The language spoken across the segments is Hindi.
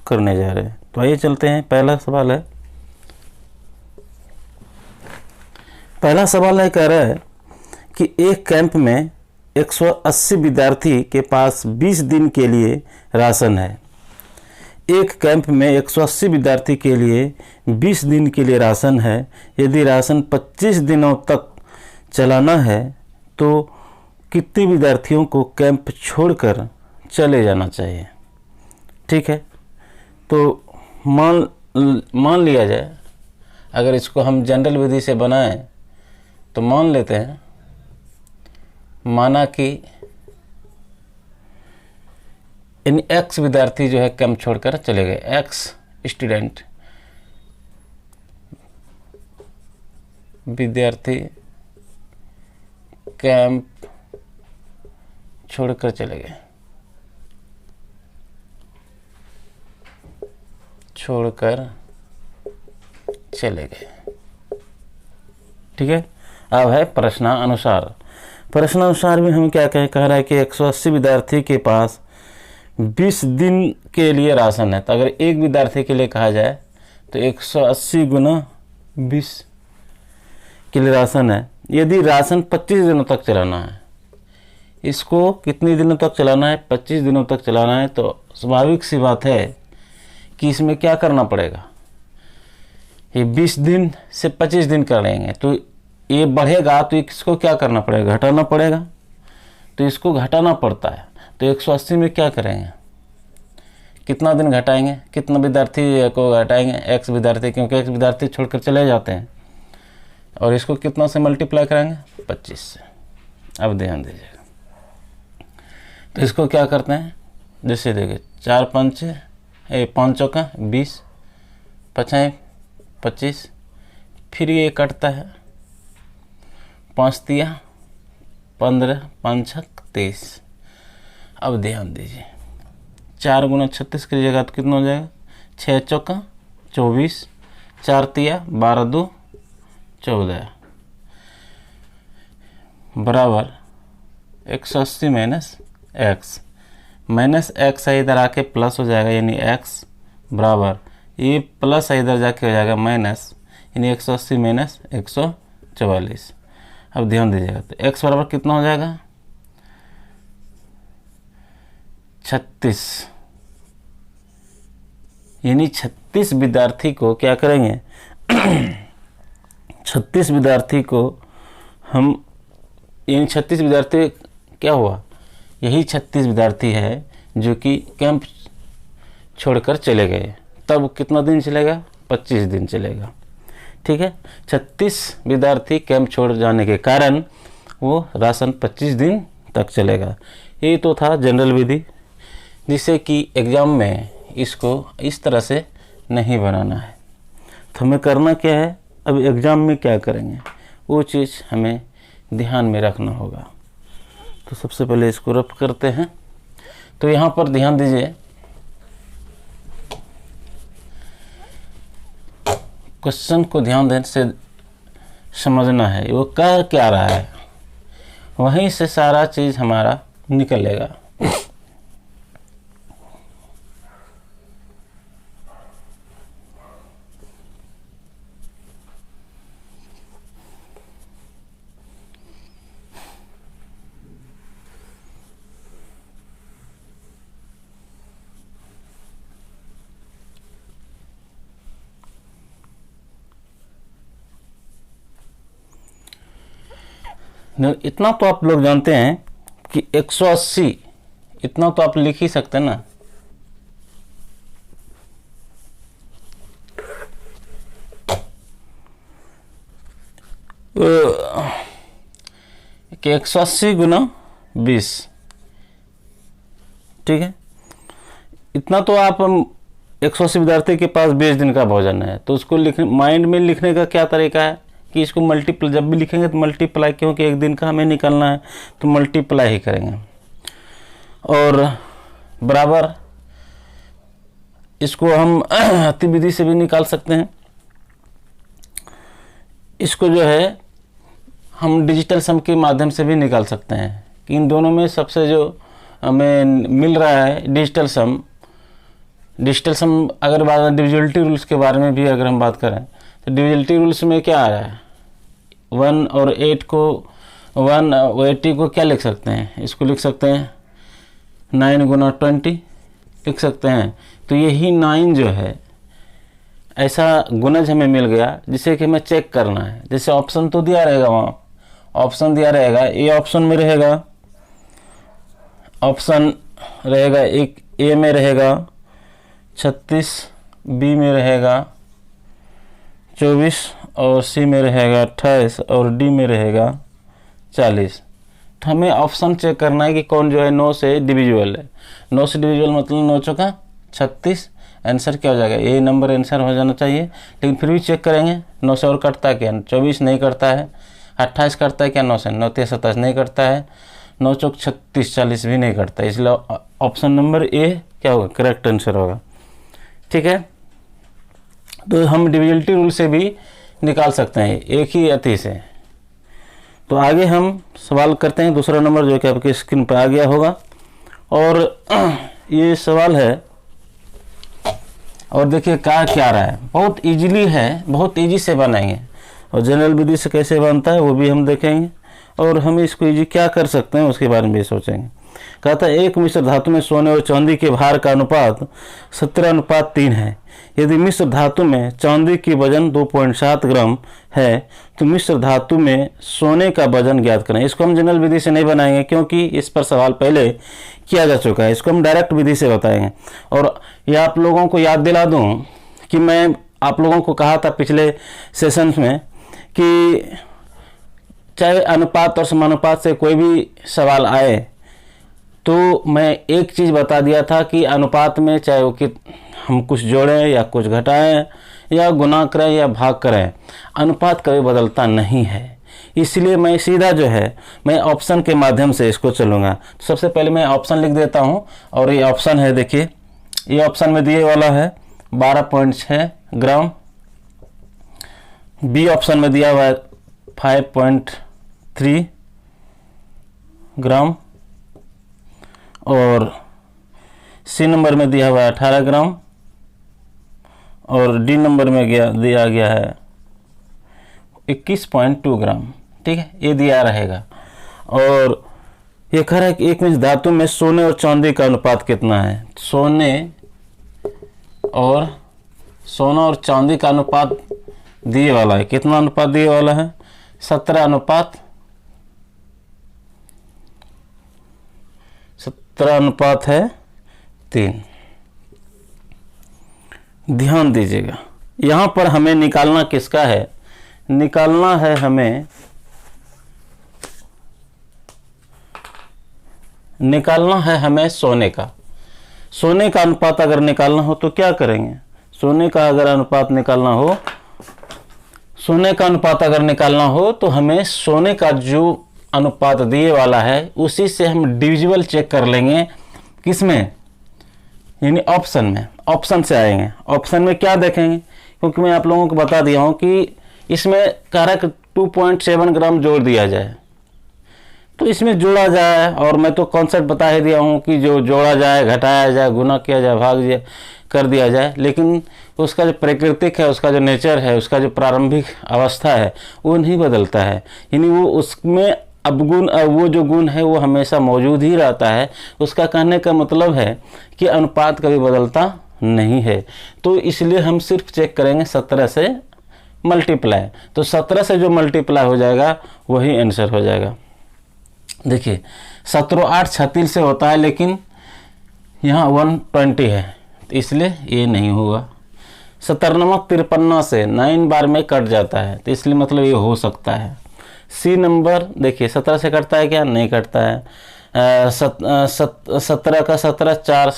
करने जा रहे हैं। तो आइए चलते हैं। पहला सवाल है, पहला सवाल है, कह रहा है कि एक कैंप में 180 विद्यार्थी के पास 20 दिन के लिए राशन है। एक कैंप में 180 विद्यार्थी के लिए 20 दिन के लिए राशन है। यदि राशन 25 दिनों तक चलाना है तो कितने विद्यार्थियों को कैंप छोड़कर चले जाना चाहिए। ठीक है, तो मान लिया जाए, अगर इसको हम जनरल विधि से बनाएं तो मान लेते हैं, माना कि इन एक्स विद्यार्थी जो है कैंप छोड़कर चले गए, एक्स स्टूडेंट विद्यार्थी कैंप छोड़कर चले गए, ठीक है। अब है प्रश्नानुसार। प्रश्नानुसार में हम क्या कह रहा है कि 180 विद्यार्थी के पास 20 दिन के लिए राशन है। तो अगर एक विद्यार्थी के लिए कहा जाए तो 180 गुना 20 के लिए राशन है। यदि राशन 25 दिनों तक चलाना है, इसको कितने दिनों तक चलाना है, 25 दिनों तक चलाना है, तो स्वाभाविक सी बात है कि इसमें क्या करना पड़ेगा, ये 20 दिन से 25 दिन कर लेंगे तो ये बढ़ेगा, तो इसको क्या करना पड़ेगा, घटाना पड़ेगा। तो इसको घटाना पड़ता है, तो 180 में क्या करेंगे, कितना दिन घटाएंगे, कितना विद्यार्थी को घटाएंगे, एक्स विद्यार्थी, क्योंकि एक्स विद्यार्थी छोड़कर चले जाते हैं, और इसको कितना से मल्टीप्लाई करेंगे, 25 से। अब ध्यान दीजिएगा, तो इसको क्या करते हैं, जैसे देखिए 4 5 चौका 20, 5 25, फिर ये कटता है 5 तिया 15, 5 छक 23। अब ध्यान दीजिए, 4 गुना 36 करिएगा तो कितना हो जाएगा, 6 चौका 24, 4 तिया 12 2 14 बराबर 180 माइनस एक्स है, इधर आके प्लस हो जाएगा, यानी एक्स बराबर ये प्लस है, इधर जाके हो जाएगा माइनस, यानी 180 माइनस 144। अब ध्यान दीजिएगा, तो x बराबर कितना हो जाएगा, 36, यानी 36 विद्यार्थी को क्या करेंगे 36 विद्यार्थी को हम, यानी 36 विद्यार्थी क्या हुआ, यही 36 विद्यार्थी है जो कि कैंप छोड़कर चले गए। तब कितना दिन चलेगा, 25 दिन चलेगा। ठीक है, 36 विद्यार्थी कैंप छोड़ जाने के कारण वो राशन 25 दिन तक चलेगा। ये तो था जनरल विधि, जिससे कि एग्ज़ाम में इसको इस तरह से नहीं बनाना है। तो हमें करना क्या है, अब एग्ज़ाम में क्या करेंगे वो चीज़ हमें ध्यान में रखना होगा। तो सबसे पहले इसको रफ करते हैं। तो यहाँ पर ध्यान दीजिए, क्वेश्चन को ध्यान देने से समझना है वो कह क्या रहा है, वहीं से सारा चीज़ हमारा निकलेगा। इतना तो आप लोग जानते हैं कि 180, इतना तो आप लिख ही सकते हैं ना, कि 180 गुना 20, ठीक है। इतना तो आप 180 विद्यार्थी के पास 20 दिन का भोजन है, तो उसको लिखने, माइंड में लिखने का क्या तरीका है कि इसको मल्टीप्लाई, जब भी लिखेंगे तो मल्टीप्लाई, क्योंकि एक दिन का हमें निकालना है तो मल्टीप्लाई ही करेंगे, और बराबर इसको हम अतिविधि से भी निकाल सकते हैं। इसको जो है हम डिजिटल सम के माध्यम से भी निकाल सकते हैं कि इन दोनों में सबसे जो हमें मिल रहा है डिजिटल सम, डिजिटल सम अगर बात डिविजिबिलिटी रूल्स के बारे में भी अगर हम बात करें तो डिविजिबिलिटी रूल्स में क्या आ रहा है, 1 और 8 को 1 और 80 को क्या लिख सकते हैं, इसको लिख सकते हैं 9 गुना 20 लिख सकते हैं। तो यही 9 जो है ऐसा गुणज हमें मिल गया जिसे कि हमें चेक करना है। जैसे ऑप्शन तो दिया रहेगा, वहाँ ऑप्शन दिया रहेगा, ए ऑप्शन में रहेगा, ऑप्शन रहेगा एक ए में रहेगा 36, बी में रहेगा 24 और सी में रहेगा 28 और डी में रहेगा 40। तो हमें ऑप्शन चेक करना है कि कौन जो है 9 से डिविजिबल है। 9 से डिविजिबल मतलब 9 चौका 36, आंसर क्या हो जाएगा, ये नंबर आंसर हो जाना चाहिए। लेकिन फिर भी चेक करेंगे 9 से और कटता है क्या, 24 नहीं करता है, 28 करता है क्या, 9 से 9 3 27 नहीं करता है, 9 चौक 36 40 भी नहीं करता है, इसलिए ऑप्शन नंबर ए क्या होगा, करेक्ट आंसर होगा। ठीक है, तो हम डिविजिबिलिटी रूल से भी निकाल सकते हैं एक ही अति से। तो आगे हम सवाल करते हैं, दूसरा नंबर जो कि आपकी स्क्रीन पर आ गया होगा और ये सवाल है और देखिए क्या रहा है, बहुत इजीली है, बहुत इजी से बनाएंगे और जनरल विधि से कैसे बनता है वो भी हम देखेंगे और हम इसको इजी क्या कर सकते हैं उसके बारे में भी सोचेंगे। कहता है एक मिश्र धातु में सोने और चांदी के भार का अनुपात 17:3 है। यदि मिश्र धातु में चांदी की वजन 2.7 ग्राम है तो मिश्र धातु में सोने का वजन ज्ञात करें। इसको हम जनरल विधि से नहीं बनाएंगे क्योंकि इस पर सवाल पहले किया जा चुका है, इसको हम डायरेक्ट विधि से बताएंगे। और यह आप लोगों को याद दिला दूं कि मैं आप लोगों को कहा था पिछले सेशंस में कि चाहे अनुपात और समानुपात से कोई भी सवाल आए तो मैं एक चीज़ बता दिया था कि अनुपात में चाहे वो कि हम कुछ जोड़ें या कुछ घटाएं या गुना करें या भाग करें, अनुपात कभी बदलता नहीं है। इसलिए मैं सीधा जो है मैं ऑप्शन के माध्यम से इसको चलूँगा। तो सबसे पहले मैं ऑप्शन लिख देता हूँ और ये ऑप्शन है, देखिए ये ऑप्शन में दिए वाला है 12.6 ग्राम, बी ऑप्शन में दिया हुआ है 5.3 ग्राम और सी नंबर में दिया हुआ है 18 ग्राम और डी नंबर में दिया गया है 21.2 ग्राम। ठीक है, ये दिया रहेगा। और ये कह रहा है कि एक मिश्र धातु में सोने और चांदी का अनुपात कितना है। सोना और चांदी का अनुपात दिए वाला है, कितना अनुपात दिए वाला है, 17:3 है 3। ध्यान दीजिएगा यहाँ पर हमें निकालना किसका है, निकालना है हमें सोने का। सोने का अनुपात अगर निकालना हो तो क्या करेंगे, सोने का अनुपात अगर निकालना हो तो हमें सोने का जो अनुपात दिए वाला है उसी से हम डिविजिबल चेक कर लेंगे, किसमें, यानी ऑप्शन में। ऑप्शन से आएंगे, ऑप्शन में क्या देखेंगे, क्योंकि मैं आप लोगों को बता दिया हूं कि इसमें कह रहा है कि 2.7 ग्राम जोड़ दिया जाए, तो इसमें जोड़ा जाए। और मैं तो कॉन्सेप्ट बता ही दिया हूं कि जो जोड़ा जाए, घटाया जाए, गुना किया जाए, भाग कर दिया जाए, लेकिन उसका जो प्राकृतिक है, उसका जो नेचर है, उसका जो प्रारंभिक अवस्था है वो नहीं बदलता है, यानी वो उसमें अवगुण, वो जो गुण है वो हमेशा मौजूद ही रहता है। उसका कहने का मतलब है कि अनुपात कभी बदलता नहीं है। तो इसलिए हम सिर्फ चेक करेंगे 17 से मल्टीप्लाई, तो 17 से जो मल्टीप्लाई हो जाएगा वही आंसर हो जाएगा। देखिए 17 8 36 से होता है, लेकिन यहाँ 120 है तो इसलिए ये नहीं होगा। 17 से 9 बार में कट जाता है तो इसलिए मतलब ये हो सकता है। सी नंबर देखिए 17 से कटता है क्या, नहीं कटता है। 17 का 17 4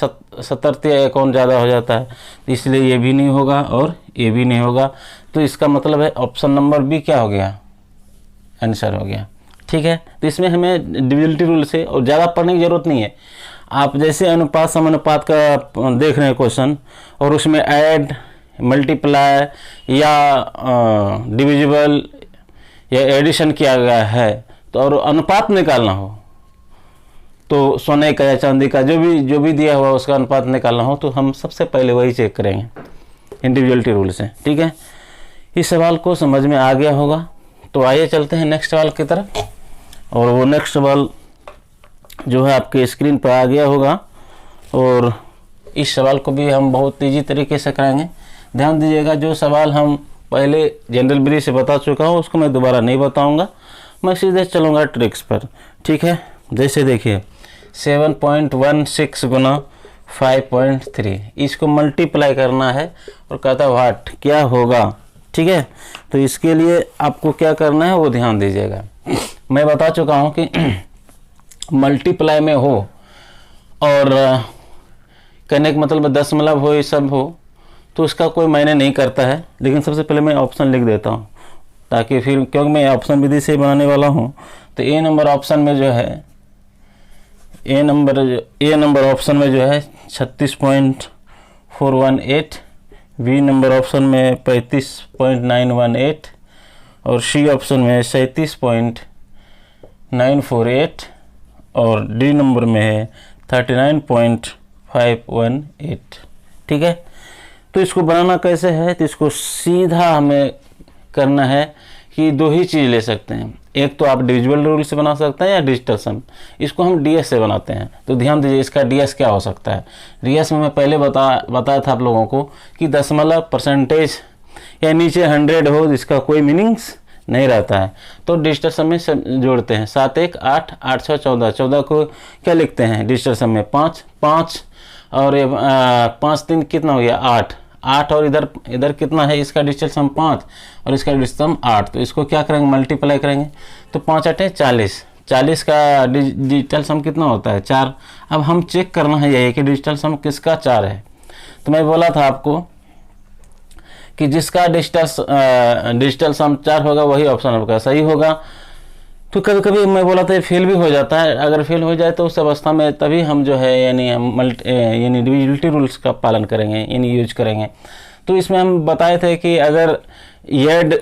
70 एक और ज़्यादा हो जाता है, इसलिए ये भी नहीं होगा और ये भी नहीं होगा। तो इसका मतलब है ऑप्शन नंबर बी क्या हो गया, आंसर हो गया। ठीक है, तो इसमें हमें डिविजिबिलिटी रूल से और ज़्यादा पढ़ने की ज़रूरत नहीं है। आप जैसे अनुपात समानुपात का देख रहे हैं क्वेश्चन और उसमें ऐड, मल्टीप्लाई या डिविजिबल या एडिशन किया गया है, तो और अनुपात निकालना हो तो सोने का या चांदी का जो भी दिया हुआ उसका अनुपात निकालना हो तो हम सबसे पहले वही चेक करेंगे इंडिविजुअलिटी रूल से। ठीक है, इस सवाल को समझ में आ गया होगा। तो आइए चलते हैं नेक्स्ट सवाल की तरफ, और वो नेक्स्ट सवाल जो है आपके स्क्रीन पर आ गया होगा, और इस सवाल को भी हम बहुत ईजी तरीके से कराएंगे। ध्यान दीजिएगा, जो सवाल हम पहले जनरल ब्रीफ से बता चुका हूँ उसको मैं दोबारा नहीं बताऊंगा, मैं सीधे चलूँगा ट्रिक्स पर। ठीक है, जैसे देखिए 7.16 गुना 5.3, इसको मल्टीप्लाई करना है और कहता है व्हाट, क्या होगा। ठीक है, तो इसके लिए आपको क्या करना है वो ध्यान दीजिएगा। मैं बता चुका हूँ कि मल्टीप्लाई में हो और कहने का मतलब दशमलव हो, ये सब हो, तो उसका कोई मायने नहीं करता है। लेकिन सबसे पहले मैं ऑप्शन लिख देता हूँ ताकि फिर, क्योंकि मैं ऑप्शन विधि से बनाने वाला हूँ, तो ए नंबर ऑप्शन में जो है ए नंबर ऑप्शन में जो है 36.418, बी नंबर ऑप्शन में 35.918 और सी ऑप्शन में 37.948 और डी नंबर में है 39.518। ठीक है, तो इसको बनाना कैसे है, तो इसको सीधा हमें करना है कि दो ही चीज़ ले सकते हैं, एक तो आप डिविजिबल रूल से बना सकते हैं या डिजिटल सम, इसको हम डीएस से बनाते हैं। तो ध्यान दीजिए इसका डीएस क्या हो सकता है। डीएस में मैं पहले बताया था आप लोगों को कि दशमलव, परसेंटेज या नीचे 100 हो जिसका कोई मीनिंग्स नहीं रहता है, तो डिजिटल सम में जोड़ते हैं। 7 1 8 8 6 14, 14 को क्या लिखते हैं डिजिटल सम में 5 5 और 5 3 कितना हो गया 8 8 और इधर कितना है, इसका डिजिटल सम 5 और इसका डिजिटल सम 8, तो इसको क्या करेंगे मल्टीप्लाई करेंगे, तो 5 8 40, 40 का डिजिटल सम कितना होता है 4। अब हम चेक करना है यही कि डिजिटल सम किसका 4 है। तो मैं बोला था आपको कि जिसका डिजिटल सम 4 होगा वही ऑप्शन आपका सही होगा। तो कभी कभी मैं बोला था फेल भी हो जाता है, अगर फेल हो जाए तो उस अवस्था में तभी हम जो है यानी डिविजिबिलिटी रूल्स का पालन करेंगे, यानी यूज करेंगे। तो इसमें हम बताए थे कि अगर येड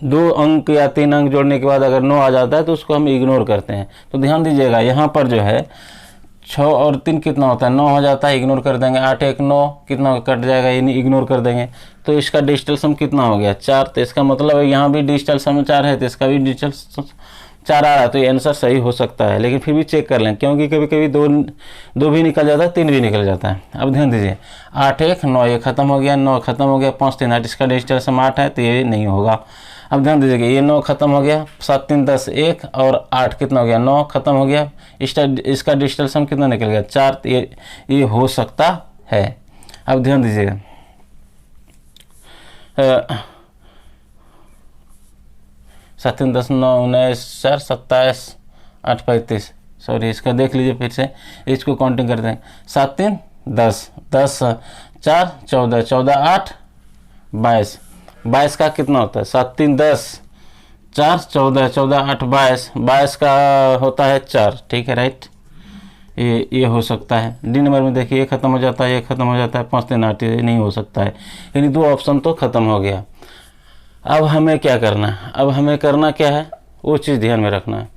2 अंक या 3 अंक जोड़ने के बाद अगर 9 आ जाता है तो उसको हम इग्नोर करते हैं। तो ध्यान दीजिएगा यहाँ पर जो है 6 और 3 कितना होता है 9 हो जाता है, इग्नोर कर देंगे। 8 1 9 कितना कट जाएगा, यानी इग्नोर कर देंगे। तो इसका डिजिटल सम कितना हो गया 4। तो इसका मतलब है यहाँ भी डिजिटल सम 4 है तो इसका भी डिजिटल 4 आ रहा है, तो ये आंसर सही हो सकता है। लेकिन फिर भी चेक कर लें, क्योंकि कभी कभी दो भी निकल जाता है, 3 भी निकल जाता है। अब ध्यान दीजिए 8 1 9 ये खत्म हो गया, 9 खत्म हो गया, 5 3 8, इसका डिजिटल सम 8 है तो ये नहीं होगा। अब ध्यान दीजिएगा ये 9 खत्म हो गया, 7 3 10 1 और 8 कितना हो गया 9 खत्म हो गया, इसका डिजिटल सम कितना निकल गया 4, तो ये हो सकता है। अब ध्यान दीजिएगा 7 3 10 9 19 4 27 8 35, सॉरी इसका देख लीजिए फिर से, इसको काउंटिंग करते हैं। 7 3 10 10 4 14 14 8 22, 22 का कितना होता है 7 3 10 4 14 14 8 22, 22 का होता है 4। ठीक है, राइट, ये हो सकता है। डी नंबर में देखिए ये खत्म हो जाता है, ये खत्म हो जाता है, 5 3 8 ये नहीं हो सकता है, यानी 2 ऑप्शन तो खत्म हो गया। अब हमें क्या करना है, अब हमें करना क्या है वो चीज़ ध्यान में रखना है।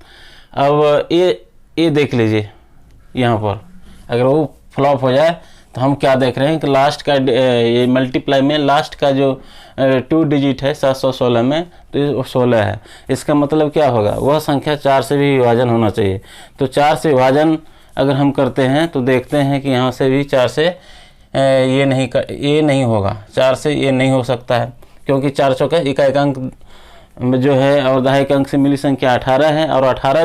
अब ये देख लीजिए यहाँ पर, अगर वो फ्लॉप हो जाए तो हम क्या देख रहे हैं कि लास्ट का ये मल्टीप्लाई में लास्ट का जो 2 डिजिट है 716 में, तो ये 16 है। इसका मतलब क्या होगा, वह संख्या 4 से भी विभाजन होना चाहिए। तो 4 से विभाजन अगर हम करते हैं तो देखते हैं कि यहाँ से भी 4 से ये नहीं होगा, 4 से ये नहीं हो सकता है, क्योंकि 4 चौके इकाई अंक जो है और दहाई अंक से मिली संख्या 18 है, और 18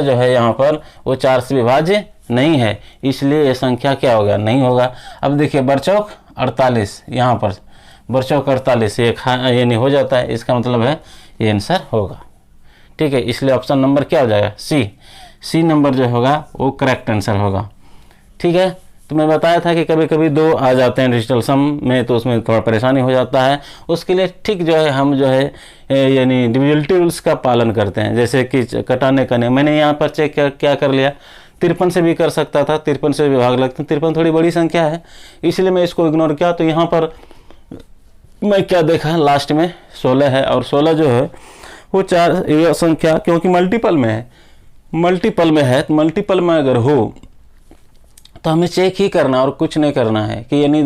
जो है यहाँ पर वो 4 से विभाज्य नहीं है, इसलिए ये संख्या क्या होगा नहीं होगा। अब देखिए बरचौक 48, यहाँ पर बरचौक 48 ये नहीं हो जाता है, इसका मतलब है ये आंसर होगा। ठीक है, इसलिए ऑप्शन नंबर क्या हो जाएगा सी नंबर जो होगा वो करेक्ट आंसर होगा। ठीक है, तो मैं बताया था कि कभी कभी 2 आ जाते हैं डिजिटल सम में, तो उसमें थोड़ा परेशानी हो जाता है। उसके लिए ठीक जो है हम जो है यानी डिविजिबिलिटी रूल्स का पालन करते हैं, जैसे कि कटाने का नियम। मैंने यहाँ पर चेक क्या कर लिया, 53 से भी कर सकता था, 53 से विभाग लगते हैं, 53 थोड़ी बड़ी संख्या है इसलिए मैं इसको इग्नोर किया। तो यहाँ पर मैं क्या देखा लास्ट में 16 है, और 16 जो है वो 4 संख्या क्योंकि मल्टीपल में है, मल्टीपल में है, तो मल्टीपल में अगर हो तो हमें चेक ही करना और कुछ नहीं करना है, कि यानी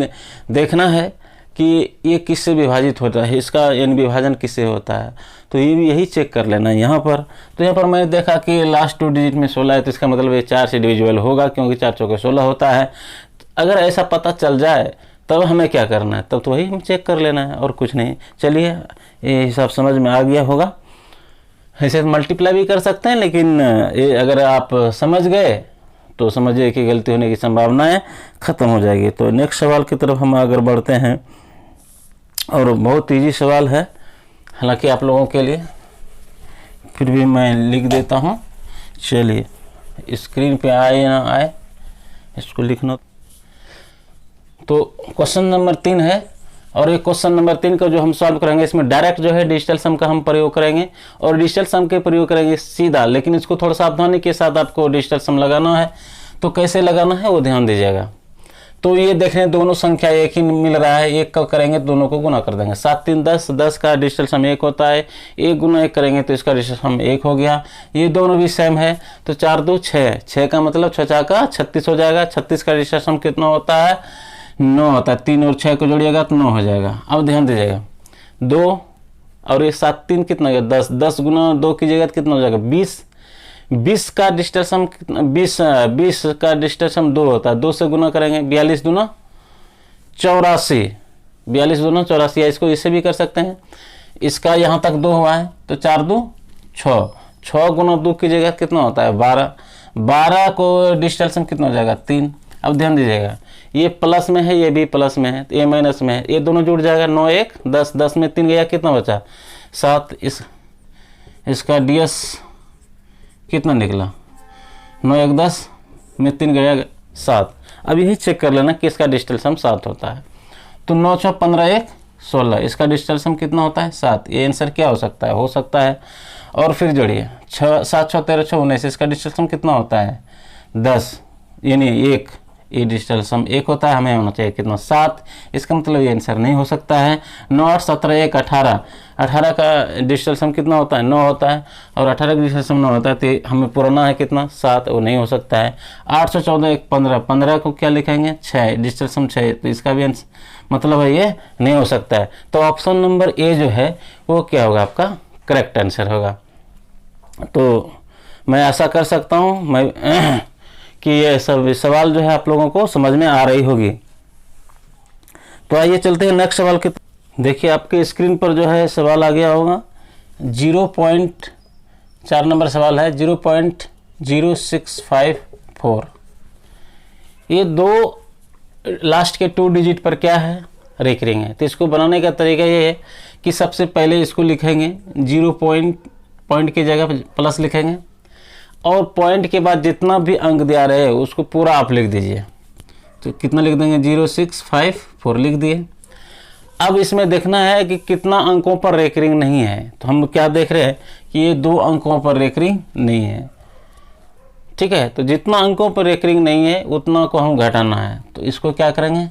देखना है कि ये किससे विभाजित होता है, इसका यानी विभाजन किससे होता है, तो ये भी यही चेक कर लेना है यहाँ पर। तो यहाँ पर मैंने देखा कि लास्ट 2 डिजिट में 16 है, तो इसका मतलब ये 4 से डिविजिबल होगा, क्योंकि 4 चौके 16 होता है। अगर ऐसा पता चल जाए तब हमें क्या करना है, तब तो वही हम चेक कर लेना है और कुछ नहीं। चलिए, ये हिसाब समझ में आ गया होगा। ऐसे मल्टीप्लाई भी कर सकते हैं, लेकिन ये अगर आप समझ गए तो समझिए कि गलती होने की संभावनाएं ख़त्म हो जाएगी। तो नेक्स्ट सवाल की तरफ हम आगे बढ़ते हैं, और बहुत ईजी सवाल है हालांकि आप लोगों के लिए, फिर भी मैं लिख देता हूँ। चलिए, स्क्रीन पे आए ना आए इसको लिखना। तो क्वेश्चन नंबर 3 है, और ये क्वेश्चन नंबर 3 का जो हम सॉल्व करेंगे, इसमें डायरेक्ट जो है डिजिटल सम का हम प्रयोग करेंगे, और डिजिटल सम के प्रयोग करेंगे सीधा, लेकिन इसको थोड़ा सावधानी के साथ आपको डिजिटल सम लगाना है। तो कैसे लगाना है वो ध्यान दीजिएगा। तो ये देख रहे हैं दोनों संख्या एक ही मिल रहा है, एक का करेंगे तो दोनों को गुना कर देंगे। 7 3 10, 10 का डिजिटल सम 1 होता है, 1 गुना 1 करेंगे तो इसका डिजिटल सम 1 हो गया। ये दोनों भी सेम है, तो 4 2 6, 6 का मतलब 6 का 36 हो जाएगा। 36 का डिजिटल सम कितना होता है, 9 होता है। 3 और 6 को जोड़िएगा तो 9 हो जाएगा। अब ध्यान दीजिएगा, 2 और ये 7 3 कितना हो गया, 10, 10 गुना 2 कीजिएगा तो कितना हो जाएगा, 20। 20 का डिजिटल सम कितना, 20 का डिजिटल सम 2 होता है, 2 से गुना करेंगे, 42 दूना 84, 42 दूना 84। या इसको इससे भी कर सकते हैं, इसका यहाँ तक 2 हुआ है तो 4 2 6, 6 गुना 2 कीजिएगा कितना होता है, 12। 12 को डिजिटल सम कितना हो जाएगा, 3। अब ध्यान दीजिएगा, ये प्लस में है, ये भी प्लस में है, ये माइनस में है, ये दोनों जुड़ जाएगा। 9 1 10, 10 में 3 गया, कितना बचा, 7। इसका डीएस कितना निकला, 9 1 10 में 3 गया 7। अब यही चेक कर लेना कि इसका डिजिटल सम 7 होता है। तो 9 6 15 1 16, इसका डिजिटल सम कितना होता है, 7। ये आंसर क्या हो सकता है। और फिर जोड़िए, 6 7 6 13 6 19, इसका डिजिटल सम कितना होता है, 10 यानी 1। ये डिजिटल सम 1 होता है, हमें होना चाहिए कितना, 7। इसका मतलब ये आंसर नहीं हो सकता है। 9 8 17 1 18, 18 का डिजिटल सम कितना होता है, 9 होता है, और 18 का डिजिटल सम 9 होता है, तो हमें पुराना है कितना, 7, वो नहीं हो सकता है। 814 1 15, 15 को क्या लिखेंगे, 6, डिजिटल सम 6, तो इसका भी मतलब है ये नहीं हो सकता है। तो ऑप्शन नंबर ए जो है वो क्या होगा, आपका करेक्ट आंसर होगा। तो मैं आशा कर सकता हूँ कि ये सब सवाल जो है आप लोगों को समझ में आ रही होगी। तो आइए चलते हैं नेक्स्ट सवाल के। देखिए, आपके स्क्रीन पर जो है सवाल आ गया होगा। 0.4 नंबर सवाल है, 0.0654। ये दो लास्ट के 2 डिजिट पर क्या है, रेकरिंग है। तो इसको बनाने का तरीका ये है कि सबसे पहले इसको लिखेंगे, 0 पॉइंट की जगह प्लस लिखेंगे, और पॉइंट के बाद जितना भी अंक दिया रहे उसको पूरा आप लिख दीजिए। तो कितना लिख देंगे, 0654 लिख दिए। अब इसमें देखना है कि कितना अंकों पर रेकरिंग नहीं है। तो हम क्या देख रहे हैं कि ये 2 अंकों पर रेकरिंग नहीं है, ठीक है। तो जितना अंकों पर रेकरिंग नहीं है उतना को हम घटाना है। तो इसको क्या करेंगे,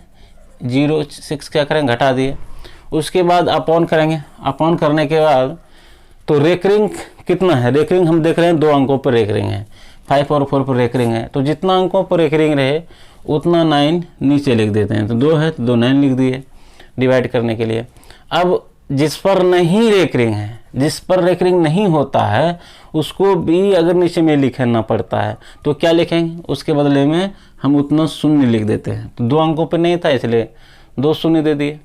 06 क्या करेंगे, घटा दिए। उसके बाद अपॉन करेंगे, अपॉन करने के बाद तो रेकरिंग कितना है, रेकरिंग हम देख रहे हैं 2 अंकों पर रेकरिंग है, 5 और 4 पर रेकरिंग है। तो जितना अंकों पर रेकरिंग रहे उतना 9 नीचे लिख देते हैं। तो 2 है तो 2 9 लिख दिए डिवाइड करने के लिए। अब जिस पर नहीं रेकरिंग है, जिस पर रेकरिंग नहीं होता है, उसको भी अगर नीचे में लिखना पड़ता है तो क्या लिखेंगे, उसके बदले में हम उतना शून्य लिख देते हैं। तो 2 अंकों पर नहीं था इसलिए 2 शून्य दे दिए।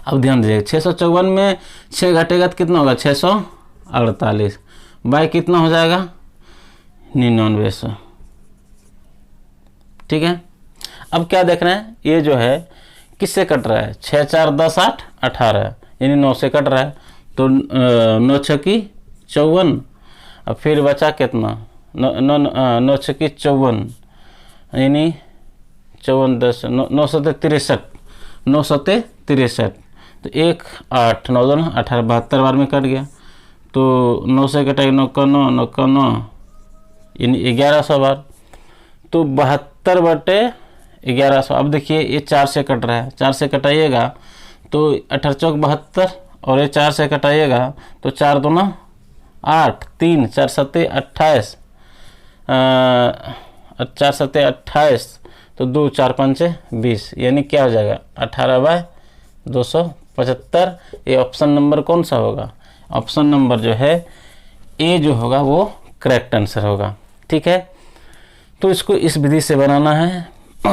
अब ध्यान दीजिए, 654 में 6 घटेगा तो कितना होगा, 648 बाय कितना हो जाएगा, 9900, ठीक है। अब क्या देख रहे हैं, ये जो है किससे कट रहा है, 6 4 10 8 18 यानी 9 से कट रहा है। तो 9 6 की 54, अब फिर बचा कितना, 9 6 की 54 यानी 54 10 9 7 63, 9 7 63। तो 1 8 9 2 18 72 बार में कट गया। तो 9 से कटेगा 9 का 9 9 का 9 यानी 1100 बार। तो 72 बटे 1100। अब देखिए ये 4 से कट रहा है, 4 से कटाइएगा तो 18 चौक 72, और ये 4 से कटाइएगा तो 4 दूना 8, 3, 4 सत्ते 28, 4 सत्ते 28, तो 2, 4 पंचे 20, यानी क्या हो जाएगा 18/275। ये ऑप्शन नंबर कौन सा होगा? ऑप्शन नंबर जो है ए जो होगा वो करेक्ट आंसर होगा। ठीक है, तो इसको इस विधि से बनाना है।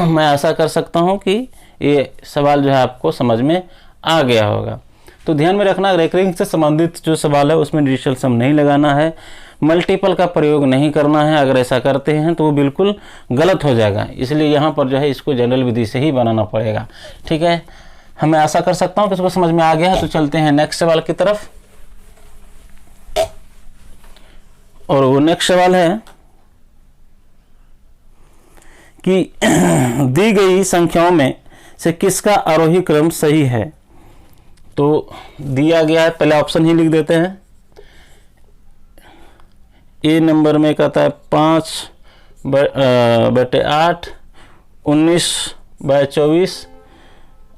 मैं आशा कर सकता हूँ कि ये सवाल जो है आपको समझ में आ गया होगा। तो ध्यान में रखना, रेकरिंग से संबंधित जो सवाल है उसमें डिजिटल सम नहीं लगाना है, मल्टीपल का प्रयोग नहीं करना है। अगर ऐसा करते हैं तो वो बिल्कुल गलत हो जाएगा, इसलिए यहाँ पर जो है इसको जनरल विधि से ही बनाना पड़ेगा। ठीक है, हमें आशा कर सकता हूँ कि इसको समझ में आ गया है। तो चलते हैं नेक्स्ट सवाल की तरफ, और वो नेक्स्ट सवाल है कि दी गई संख्याओं में से किसका आरोही क्रम सही है? तो दिया गया है, पहले ऑप्शन ही लिख देते हैं। ए नंबर में कहता है 5/8, 19/24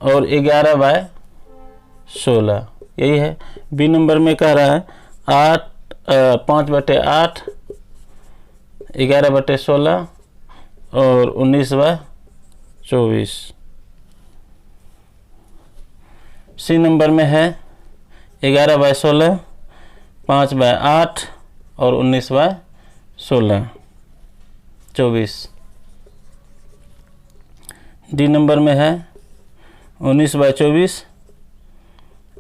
और 11/16, यही है। बी नंबर में कह रहा है 5/8, 11/16 और 19/24। सी नंबर में है 11/16, 5/8 और 19/16, 24। डी नंबर में है 19/24,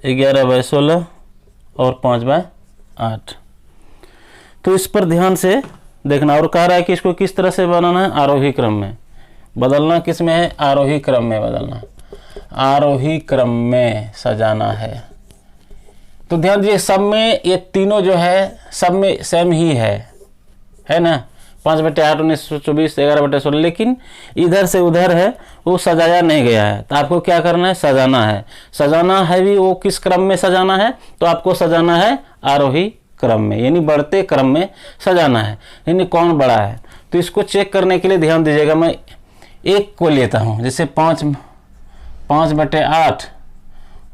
11/16 और 5/8। तो इस पर ध्यान से देखना, और कह रहा है कि इसको किस तरह से बनाना है? आरोही क्रम में बदलना। किस में है? आरोही क्रम में बदलना, आरोही क्रम में सजाना है। तो ध्यान दीजिए, सब में ये तीनों जो है सब में सेम ही है ना, 5/8, 19/24, 11/16, लेकिन इधर से उधर है वो सजाया नहीं गया है। तो आपको क्या करना है? सजाना है। सजाना है भी वो किस क्रम में सजाना है? तो आपको सजाना है आरोही क्रम में, यानी बढ़ते क्रम में सजाना है। यानी कौन बड़ा है? तो इसको चेक करने के लिए ध्यान दीजिएगा, मैं एक को लेता हूँ, जैसे 5/8,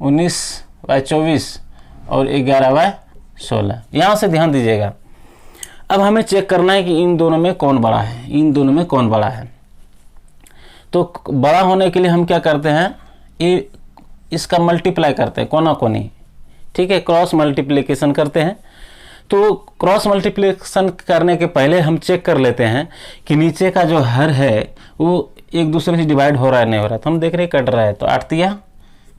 19/24 और 11/16। यहाँ से ध्यान दीजिएगा। अब हमें चेक करना है कि इन दोनों में कौन बड़ा है, इन दोनों में कौन बड़ा है। तो बड़ा होने के लिए हम क्या करते हैं? ये इसका मल्टीप्लाई करते हैं, कोना कोनी। ठीक है, क्रॉस मल्टीप्लिकेशन करते हैं। तो क्रॉस मल्टीप्लिकेशन करने के पहले हम चेक कर लेते हैं कि नीचे का जो हर है वो एक दूसरे से डिवाइड हो रहा है नहीं हो रहा है। तो हम देख रहे हैं कट रहा है, तो 8 तिया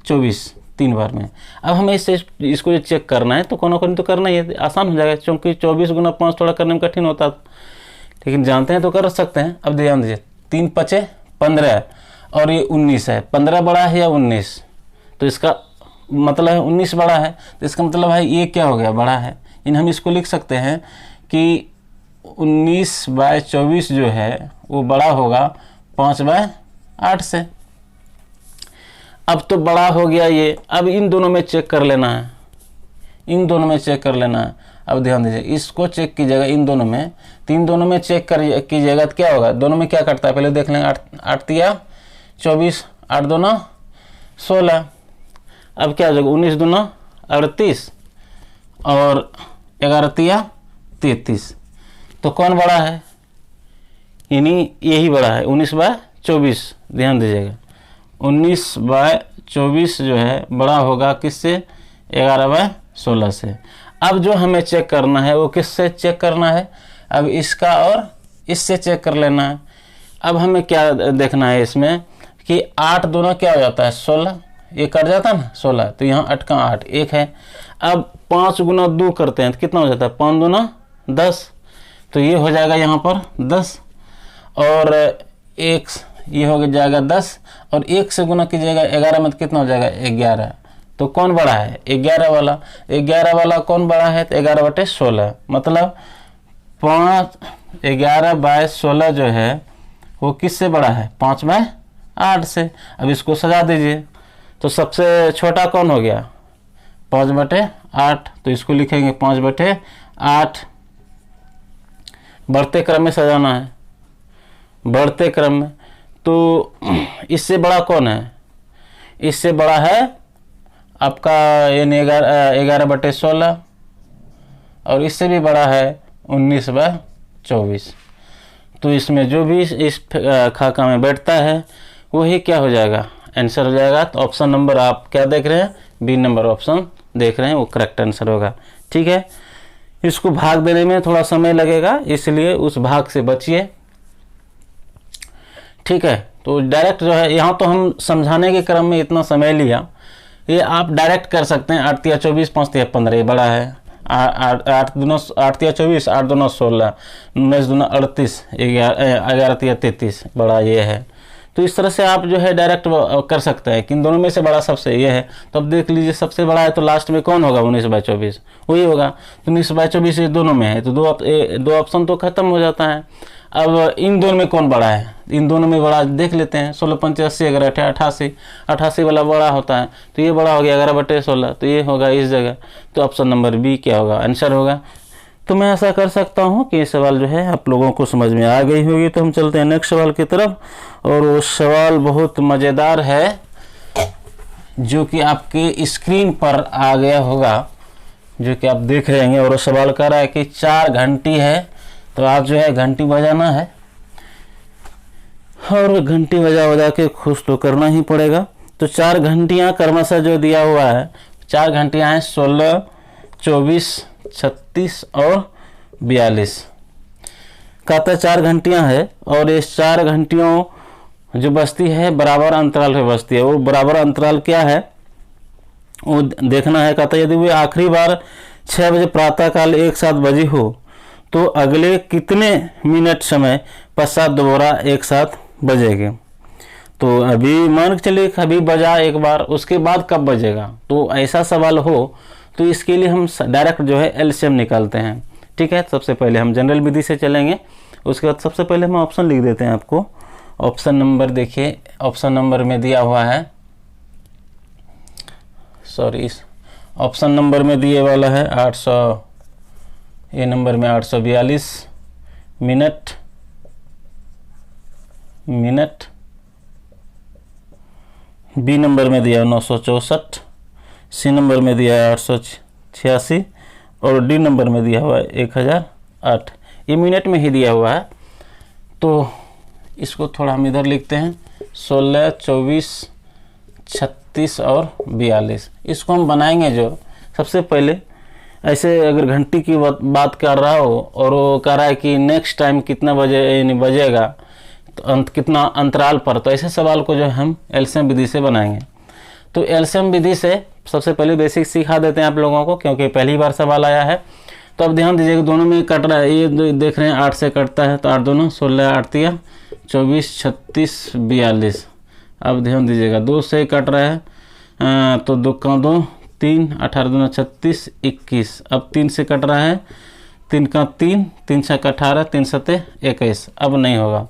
24, 3 बार में। अब हमें इसको जो चेक करना है तो कोना कोनी तो करना ही है, आसान हो जाएगा, क्योंकि 24 × 5 थोड़ा करने में कठिन होता, लेकिन जानते हैं तो कर सकते हैं। अब ध्यान दीजिए, 3 × 5 = 15 और ये 19 है। 15 बड़ा है या 19? तो इसका मतलब है 19 बड़ा है। तो इसका मतलब है ये क्या हो गया? बड़ा है। इन हम इसको लिख सकते हैं कि 19/24 जो है वो बड़ा होगा 5/8 से। अब तो बड़ा हो गया ये। अब इन दोनों में चेक कर लेना है, इन दोनों में चेक कर लेना है। अब ध्यान दीजिए, इसको चेक कीजिएगा इन दोनों में, तीन दोनों में चेक कीजिएगा तो क्या होगा? दोनों में क्या कटता है पहले देख लेंगे। 8 तिया 24, 8 दूना 16। अब क्या हो जाएगा? 19 दूना 38 और 11 तिया 33। तो कौन बड़ा है? यानी यही बड़ा है, 19/24। ध्यान दीजिएगा, 19/24 जो है बड़ा होगा किससे? 11/16 से। अब जो हमें चेक करना है वो किससे चेक करना है? अब इसका और इससे चेक कर लेना है। अब हमें क्या देखना है इसमें कि 8 दोनों क्या हो जाता है? 16। ये कट जाता है ना 16, तो यहाँ 8 का 8 1 है। अब 5 × 2 करते हैं तो कितना हो जाता है? 5 दूना 10। तो ये हो जाएगा यहाँ पर 10 और 1 ये हो जाएगा 10 और 1 से गुना कीजिएगा 11 में तो कितना हो जाएगा? 11। तो कौन बड़ा है? 11 वाला। 11 वाला कौन बड़ा है? तो 11/16। मतलब 11/16 जो है वो किससे बड़ा है? 5/8 से। अब इसको सजा दीजिए। तो सबसे छोटा कौन हो गया? 5/8। तो इसको लिखेंगे 5/8। बढ़ते क्रम में सजाना है, बढ़ते क्रम में। तो इससे बड़ा कौन है? इससे बड़ा है आपका यानी 11/16 और इससे भी बड़ा है 19/24। तो इसमें जो भी इस खाका में बैठता है वही क्या हो जाएगा, आंसर हो जाएगा। तो ऑप्शन नंबर आप क्या देख रहे हैं, बी नंबर ऑप्शन देख रहे हैं, वो करेक्ट आंसर होगा। ठीक है, इसको भाग देने में थोड़ा समय लगेगा, इसलिए उस भाग से बचिए। ठीक है, तो डायरेक्ट जो है, यहाँ तो हम समझाने के क्रम में इतना समय लिया, ये आप डायरेक्ट कर सकते हैं। 8 तिया 24, 5 तिया 15, ये बड़ा है। 8 तिया 24, 8 दूना 16, 19 दूना 38, 11 तिया 33, बड़ा ये है। तो इस तरह से आप जो है डायरेक्ट कर सकते हैं कि इन दोनों में से बड़ा सबसे ये है। तो अब देख लीजिए सबसे बड़ा है तो लास्ट में कौन होगा, 19/24 वही होगा। तो 19/24 ये दोनों में है, तो दो ऑप्शन तो खत्म हो जाता है। अब इन दोनों में कौन बड़ा है, इन दोनों में बड़ा देख लेते हैं। 16 पंचे 80, 11 88, 88 वाला बड़ा होता है, तो ये बड़ा हो गया 11/16, तो ये होगा इस जगह। तो ऑप्शन नंबर बी क्या होगा, आंसर होगा। तो मैं ऐसा कर सकता हूँ कि ये सवाल जो है आप लोगों को समझ में आ गई होगी। तो हम चलते हैं नेक्स्ट सवाल की तरफ, और वो सवाल बहुत मज़ेदार है जो कि आपके स्क्रीन पर आ गया होगा, जो कि आप देख रहे हैं। और वो सवाल कर रहा है कि 4 घंटी है, तो आप जो है घंटी बजाना है, और घंटी बजा के खुश तो करना ही पड़ेगा। तो 4 घंटियाँ क्रमशः जो दिया हुआ है, 4 घंटियाँ हैं 16, 24, 36 और 42। कहता है 4 घंटियाँ है, और इस 4 घंटियों जो बजती है बराबर अंतराल पे बजती है। वो बराबर अंतराल क्या है वो देखना है। कहता है यदि वे आखिरी बार 6 बजे प्रातःकाल एक साथ बजी हो तो अगले कितने मिनट समय पश्चात दोबारा एक साथ बजेगी। तो अभी मान के चलिए अभी बजा एक बार, उसके बाद कब बजेगा। तो ऐसा सवाल हो तो इसके लिए हम डायरेक्ट जो है एलसीएम निकालते हैं। ठीक है, सबसे पहले हम जनरल विधि से चलेंगे, उसके बाद सबसे पहले हम ऑप्शन लिख देते हैं आपको। ऑप्शन नंबर देखिए, ऑप्शन नंबर में दिया हुआ है, सॉरी ऑप्शन नंबर में दिए वाला है 800, ए नंबर में 842 मिनट, बी नंबर में दिया 964, सी नंबर में दिया है 886, और डी नंबर में दिया हुआ है 1008। ये मिनट में ही दिया हुआ है। तो इसको थोड़ा हम इधर लिखते हैं, 16, 24, 36 और 42। इसको हम बनाएंगे जो सबसे पहले, ऐसे अगर घंटी की बात कर रहा हो और वो कह रहा है कि नेक्स्ट टाइम कितना बजे बजेगा, तो कितना अंतराल पर, तो ऐसे सवाल को जो हम एलसीएम विधि से बनाएंगे। तो एलसीएम विधि से सबसे पहले बेसिक सिखा देते हैं आप लोगों को, क्योंकि पहली बार सवाल आया है। तो अब ध्यान दीजिएगा, दोनों में कट रहा है, ये देख रहे हैं 8 से कटता है, तो 8 दूना 16, 8 तिया 24, 36, 42। अब ध्यान दीजिएगा 2 से कट रहा है, तो 2 का 2, 3, 18 दूना 36, 21। अब 3 से कट रहा है, 3 का 3, 3 6 का 18, 3 7 21। अब नहीं होगा।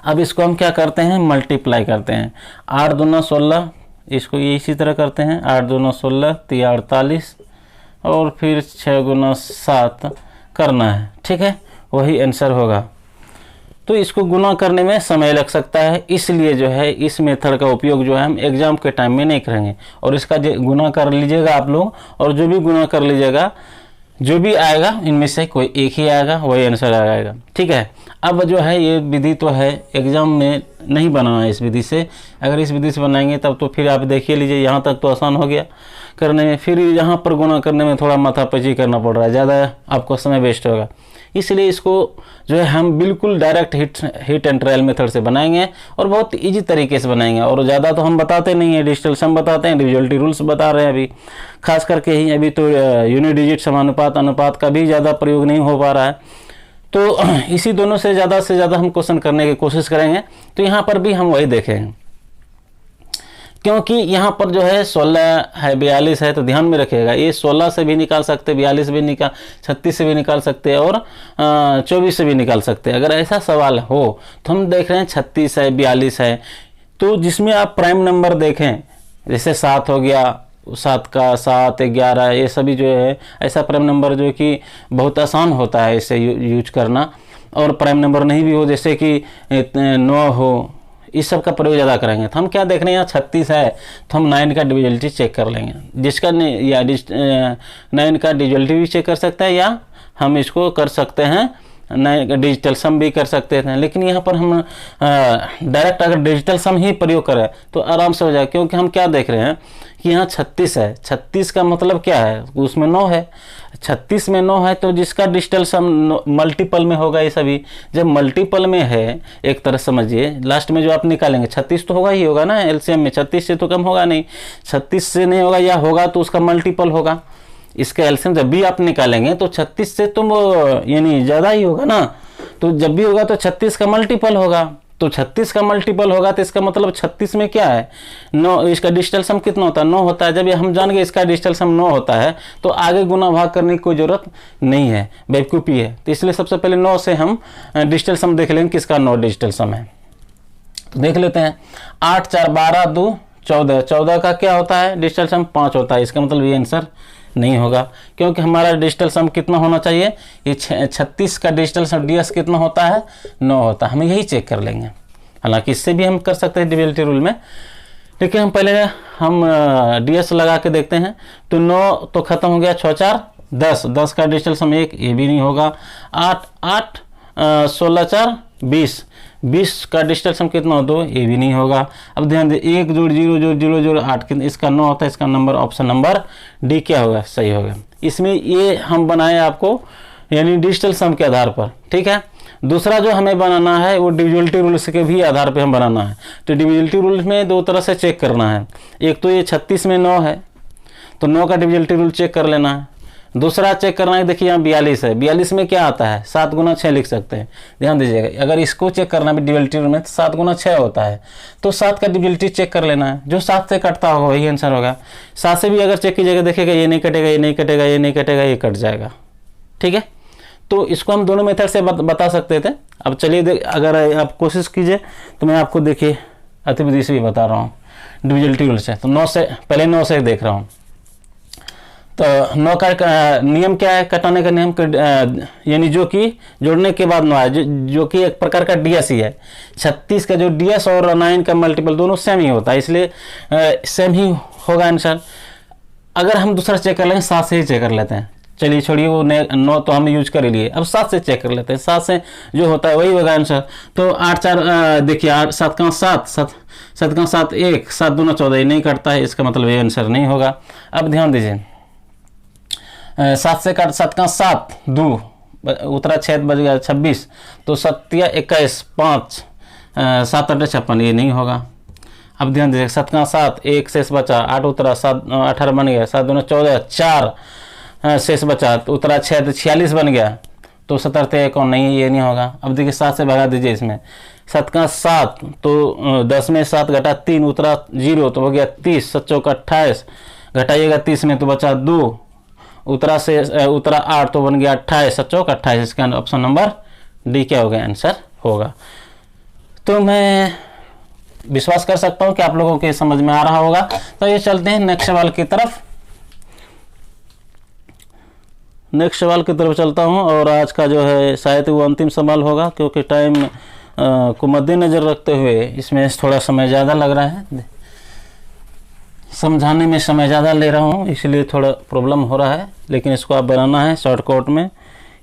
अब इसको हम क्या करते हैं, मल्टीप्लाई करते हैं। 8 दूना 16, इसको ये इसी तरह करते हैं, 8 दूना 16, 3 48, और फिर 6 गुना 7 करना है। ठीक है, वही आंसर होगा। तो इसको गुना करने में समय लग सकता है, इसलिए जो है इस मेथड का उपयोग जो है हम एग्जाम के टाइम में नहीं करेंगे। और इसका गुना कर लीजिएगा आप लोग, और जो भी गुना कर लीजिएगा, जो भी आएगा इनमें से कोई एक ही आएगा, वही आंसर आएगा। ठीक है, अब जो है ये विधि तो है एग्जाम में नहीं बनाना है इस विधि से। अगर इस विधि से बनाएंगे तब तो फिर आप देखिए लीजिए, यहाँ तक तो आसान हो गया करने में, फिर यहाँ पर गुना करने में थोड़ा माथापच्ची करना पड़ रहा है, ज़्यादा आपको समय वेस्ट होगा। इसलिए इसको जो है हम बिल्कुल direct hit and trial method से बनाएंगे, और बहुत इजी तरीके से बनाएंगे। और ज़्यादा तो हम बताते नहीं हैं, डिजिटल सम बताते हैं, डिविजिबिलिटी रूल्स बता रहे हैं अभी, खास करके ही अभी तो यूनिट डिजिट समानुपात अनुपात का भी ज़्यादा प्रयोग नहीं हो पा रहा है। तो इसी दोनों से ज़्यादा हम क्वेश्चन करने की कोशिश करेंगे। तो यहाँ पर भी हम वही देखेंगे, क्योंकि यहाँ पर जो है 16 है, 42 है, तो ध्यान में रखिएगा ये 16 से भी निकाल सकते, 42 भी निकाल, 36 से भी निकाल सकते हैं, और 24 से भी निकाल सकते हैं। अगर ऐसा सवाल हो तो हम देख रहे हैं 36 है, 42 है, तो जिसमें आप प्राइम नंबर देखें, जैसे 7 हो गया, 7 का 7, 11, ये सभी जो है ऐसा प्राइम नंबर जो कि बहुत आसान होता है इसे यूज करना। और प्राइम नंबर नहीं भी हो, जैसे कि 9 हो, इस सब का प्रयोग ज़्यादा करेंगे। तो हम क्या देख रहे हैं, यहाँ 36 है तो हम 9 का डिविजिबिलिटी चेक कर लेंगे, जिसका 9 का डिविजिबिलिटी भी चेक कर सकते हैं, या हम इसको कर सकते हैं 9 का डिजिटल सम भी कर सकते थे। लेकिन यहाँ पर हम डायरेक्ट अगर डिजिटल सम ही प्रयोग करें तो आराम से हो जाए, क्योंकि हम क्या देख रहे हैं कि यहाँ 36 है, 36 का मतलब क्या है, उसमें 9 है, 36 में 9 है, तो जिसका डिजिटल सम मल्टीपल में होगा। ये सभी जब मल्टीपल में है, एक तरह समझिए लास्ट में जो आप निकालेंगे 36 तो होगा ही होगा ना, एलसीएम में 36 से तो कम होगा नहीं, 36 से नहीं होगा, या होगा तो उसका मल्टीपल होगा। इसका एलसीएम जब भी आप निकालेंगे तो 36 से तुम यानी ज़्यादा ही होगा ना, तो जब भी होगा तो 36 का मल्टीपल होगा, तो 36 का मल्टीपल होगा तो इसका मतलब 36 में क्या है 9, इसका डिजिटल सम कितना होता है 9 होता है। जब ये हम जान गए इसका डिजिटल सम 9 होता है तो आगे गुना भाग करने की कोई ज़रूरत नहीं है, बेवकूफ़ी है। तो इसलिए सबसे पहले 9 से हम डिजिटल सम देख लेंगे किसका 9 डिजिटल सम है। तो देख लेते हैं 8 4 12 2 14, 14 का क्या होता है डिजिटल सम 5 होता है। इसका मतलब ये आंसर नहीं होगा, क्योंकि हमारा डिजिटल सम कितना होना चाहिए, ये 36 का डिजिटल सम डीएस कितना होता है 9 होता है, हम यही चेक कर लेंगे। हालांकि इससे भी हम कर सकते हैं डिविजिबिलिटी रूल में, लेकिन हम पहले हम डीएस लगा के देखते हैं। तो 9 तो खत्म हो गया, 6 4 10, 10 का डिजिटल सम 1, ये भी नहीं होगा। 8 8 16 4 20, 20 का डिजिटल सम कितना हो 2, ये भी नहीं होगा। अब ध्यान दे 1 जोड़ 0 जोड़ 0 जोड़ 8, इसका 9 होता है, इसका नंबर ऑप्शन नंबर डी क्या होगा, सही होगा। इसमें ये हम बनाए आपको यानी डिजिटल सम के आधार पर, ठीक है। दूसरा जो हमें बनाना है वो डिविजिबिलिटी रूल्स के भी आधार पे हम बनाना है। तो डिविजिबिलिटी रूल्स में 2 तरह से चेक करना है, एक तो ये 36 में 9 है तो 9 का डिविजिबिलिटी रूल चेक कर लेना है। दूसरा चेक करना है, देखिए यहाँ 42 है, 42 में क्या आता है 7 गुना 6 लिख सकते हैं, ध्यान दीजिएगा। अगर इसको चेक करना है डिविजिबिलिटी रूल में तो 7 गुना 6 होता है, तो 7 का डिविजिबिलिटी चेक कर लेना है, जो 7 से कटता होगा वही आंसर होगा। 7 से भी अगर चेक कीजिएगा देखिएगा ये नहीं कटेगा, ये नहीं कटेगा, ये नहीं कटेगा, ये कट जाएगा, ठीक है। तो इसको हम दोनों मेथड से बता सकते थे। अब चलिए अगर आप कोशिश कीजिए तो मैं आपको देखिए अतिविधि से भी बता रहा हूँ डिविजिबिलिटी रूल से। तो 9 से पहले 9 से देख रहा हूँ, तो 9 का नियम क्या है, कटाने का नियम यानी जो कि जोड़ने के बाद 9 है, जो कि एक प्रकार का डीएस ही है। 36 का जो डीएस और 9 का मल्टीपल दोनों सेम ही होता है, इसलिए सेम ही होगा आंसर। अगर हम दूसरा चेक कर लेंगे 7 से ही चेक कर लेते हैं, चलिए छोड़िए वो 9 तो हम यूज कर लिए, अब 7 से चेक कर लेते हैं, 7 से जो होता है वही होगा आंसर। तो 8 4 देखिए 8 7 का 7 7 7 का 7 1 7 दूना 14, ये नहीं कटता है, इसका मतलब ये आंसर नहीं होगा। अब ध्यान दीजिए 7 से काट 7 का 7 2 उतरा 6 बज गया 26, तो 7 या 21 5 7 8 56, ये नहीं होगा। अब ध्यान दीजिए 7 का 7 1 शेष बचा, 8 उतरा 7 18 बन गया, 7 दूना 14 4 शेष बचा, तो उतरा 6 तो 46 बन गया, तो 77 कौन नहीं, ये नहीं होगा। अब देखिए 7 से भगा दीजिए इसमें, 7 का 7 तो 10 में 7 घटा 3 उतरा 0 तो हो गया 30, 7 चौका 28, घटाइएगा 30 में तो बचा 2 उतरा से उतरा 8 तो बन गया 28, 7 चौका 28, इसका ऑप्शन नंबर डी क्या होगा आंसर होगा। तो मैं विश्वास कर सकता हूँ कि आप लोगों के समझ में आ रहा होगा। तो ये चलते हैं नेक्स्ट सवाल की तरफ, नेक्स्ट सवाल की तरफ चलता हूं। और आज का जो है शायद वो अंतिम सवाल होगा, क्योंकि टाइम को मद्देनज़र रखते हुए इसमें थोड़ा समय ज़्यादा लग रहा है, समझाने में समय ज़्यादा ले रहा हूं, इसलिए थोड़ा प्रॉब्लम हो रहा है। लेकिन इसको आप बनाना है शॉर्टकट में,